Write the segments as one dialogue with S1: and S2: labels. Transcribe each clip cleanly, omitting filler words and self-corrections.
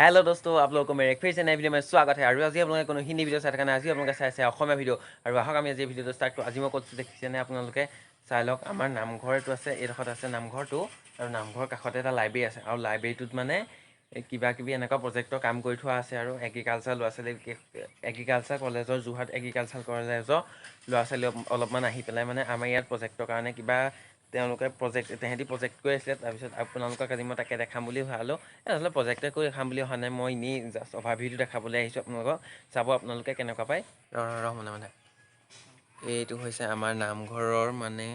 S1: Hello दोस्तों, आप लोगों को मेरे एक फिर से नए वीडियो में स्वागत है। और आज आप लोगों को हिंदी वीडियो चाই থাকে আজি আপোনালোকে চাই আছে অসমীয়া ভিডিও। আৰু আহক আমি আজি ভিডিওটো ষ্টাৰ্ট কৰোঁ। আজি মই কৈছোঁ দেখিছেনে আপোনালোকে চাই লওক, আমাৰ নামঘৰ এইটো আছে, এইডোখৰত আছে নামঘৰটো। আৰু নামঘৰৰ কাষতে এটা লাইব্ৰেৰী আছে। আৰু লাইব্ৰেৰীটোত মানে কিবা কিবি এনেকুৱা প্ৰজেক্টৰ কাম কৰি থোৱা আছে। আৰু এগ্ৰিকালচাৰ ল'ৰা ছোৱালী, এগ্ৰিকালচাৰ কলেজৰ, যোৰহাট এগ্ৰিকালচাৰ কলেজৰ ল'ৰা ছোৱালী অলপমান আহি পেলাই মানে আমাৰ ইয়াত প্ৰজেক্টৰ কাৰণে কিবা তেওঁলোকে তেহেঁতি প্ৰজেক্ট কৰি আছিলে। তাৰপিছত আপোনালোকক আজি মই তাকে দেখাম বুলি ভাবিলোঁ। আচলতে প্ৰজেক্টে কৰি দেখাম বুলি অহা নাই, মই এনেই জাষ্ট অভাৰভিউটো দেখাবলৈ আহিছোঁ আপোনালোকক। চাব আপোনালোকে কেনেকুৱা পায়। মানে এইটো হৈছে আমাৰ নামঘৰৰ মানে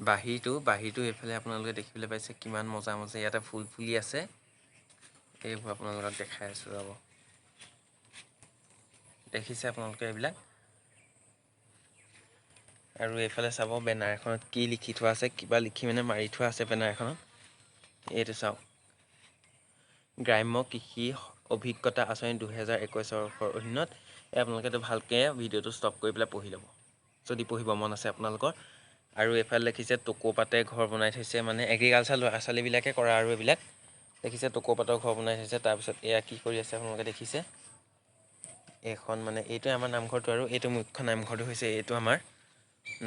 S1: বাহিৰটো এইফালে আপোনালোকে দেখিবলৈ পাইছে কিমান মজা মজা ইয়াতে ফুল ফুলি আছে। এইবোৰ আপোনালোকক দেখাই আছোঁ, ৰ'ব। দেখিছে আপোনালোকে এইবিলাক। আৰু এইফালে চাব, বেনাৰ এখনত কি লিখি থোৱা আছে, কিবা লিখি মানে মাৰি থোৱা আছে বেনাৰ এখনত। এইটো চাওক, গ্ৰাম্য কৃষি অভিজ্ঞতা আঁচনি 2021 বৰ্ষৰ অধীনত। আপোনালোকেতো ভালকৈ ভিডিঅ'টো ষ্টপ কৰি পেলাই পঢ়ি ল'ব যদি পঢ়িব মন আছে আপোনালোকৰ। আৰু এইফালে দেখিছে টকৌপাতে ঘৰ বনাই থৈছে, মানে এগ্ৰিকালচাৰ ল'ৰা ছোৱালীবিলাকে কৰা। আৰু এইবিলাক দেখিছে টকৌপাতৰ ঘৰ বনাই থৈছে। তাৰপিছত এয়া কি কৰি আছে আপোনালোকে দেখিছে, এইখন মানে এইটোৱে আমাৰ নামঘৰটো। আৰু এইটো মুখ্য নামঘৰটো হৈছে এইটো আমাৰ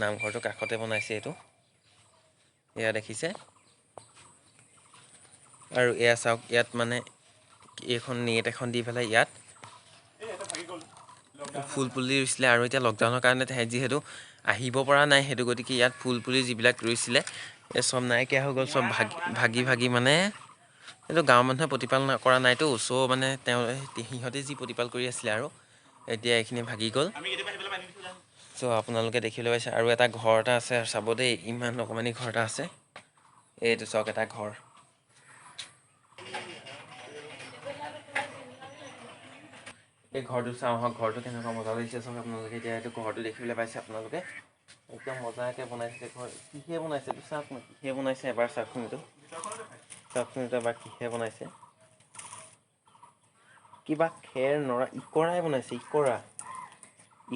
S1: নামঘৰটো কাষতে বনাইছে এইটো, এয়া দেখিছে। আৰু এয়া চাওক, ইয়াত মানে এইখন নেট এখন দি পেলাই ইয়াত ফুল পুলি ৰুইছিলে। আৰু এতিয়া লকডাউনৰ কাৰণে যিহেতু আহিব পৰা নাই, সেইটো গতিকে ইয়াত ফুল পুলি যিবিলাক ৰুইছিলে এই চব নাইকিয়া হৈ গ'ল। চব ভাগি মানে এইটো গাঁৱৰ মানুহে প্ৰতিপাল কৰা নাইতো, চ' মানে সিহঁতে যি প্ৰতিপাল কৰি আছিলে আৰু এতিয়া এইখিনি ভাগি গ'ল। চ' আপোনালোকে দেখিবলৈ পাইছে। আৰু এটা ঘৰ এটা আছে, চাব দেই, ইমান অকণমানি ঘৰ এটা আছে। এইটো চাওক, এটা ঘৰ। এই ঘৰটো চাওঁ আহক, ঘৰটো কেনেকুৱা মজা লাগিছে চাওক আপোনালোকে। এতিয়া এইটো ঘৰটো দেখিবলৈ পাইছে আপোনালোকে, একদম মজাকৈ বনাইছে ঘৰ। কিহে বনাইছে এইটো চাওক না, কিহে বনাইছে এবাৰ চাওকচোন। চাওকচোন এইটো এবাৰ কিহে বনাইছে। কিবা খেৰ নৰা ইকৰাই বনাইছে,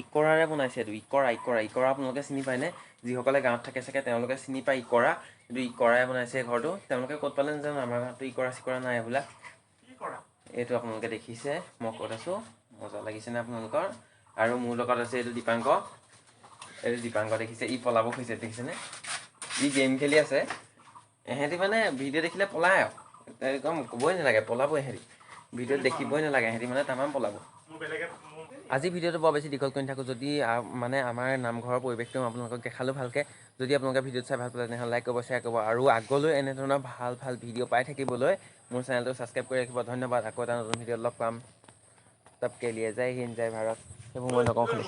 S1: ইকৰাৰে বনাইছে এইটো। ইকৰা আপোনালোকে চিনি পায়নে? যিসকলে গাঁৱত থাকে চাগে তেওঁলোকে চিনি পায় ইকৰা। কিন্তু ইকৰাই বনাইছে ঘৰটো। তেওঁলোকে ক'ত পালে নাজানো, আমাৰ গাঁৱতো ইকৰা চিকৰা নাই এইবিলাক। এইটো আপোনালোকে দেখিছে, মই ক'ত আছোঁ, মজা লাগিছেনে আপোনালোকৰ? আৰু মোৰ লগত আছে এইটো দীপাংকৰ। এইটো দীপাংকৰ দেখিছে, ই পলাব খুজিছে দেখিছেনে? ই গেম খেলি আছে। এহেঁতি মানে ভিডিঅ' দেখিলে পলায় আৰু একদম ক'বই নালাগে, পলাবই এহেঁতি। ভিডিঅ'ত দেখিবই নালাগে, এহেঁতি মানে তামাম পলাব। আজি ভিডিঅ'টো বৰ বেছি দীঘল কৰি নাথাকোঁ। যদি মানে আমাৰ নামঘৰৰ পৰিৱেশটো আপোনালোকক দেখালোঁ ভালকৈ। যদি আপোনালোকে ভিডিঅ'টো চাই ভাল পালে তেনেহ'লে লাইক কৰিব, শ্বেয়াৰ কৰিব। আৰু আগলৈ এনেধৰণৰ ভাল ভাল ভিডিঅ' পাই থাকিবলৈ মোৰ চেনেলটো ছাবস্ক্ৰাইব কৰি ৰাখিব। ধন্যবাদ। আকৌ এটা নতুন ভিডিঅ'ত লগ পাম। তব কে লিয়ে জয় হিন্দ, জয় ভাৰত। সেইবোৰ মই নকওঁ খালি।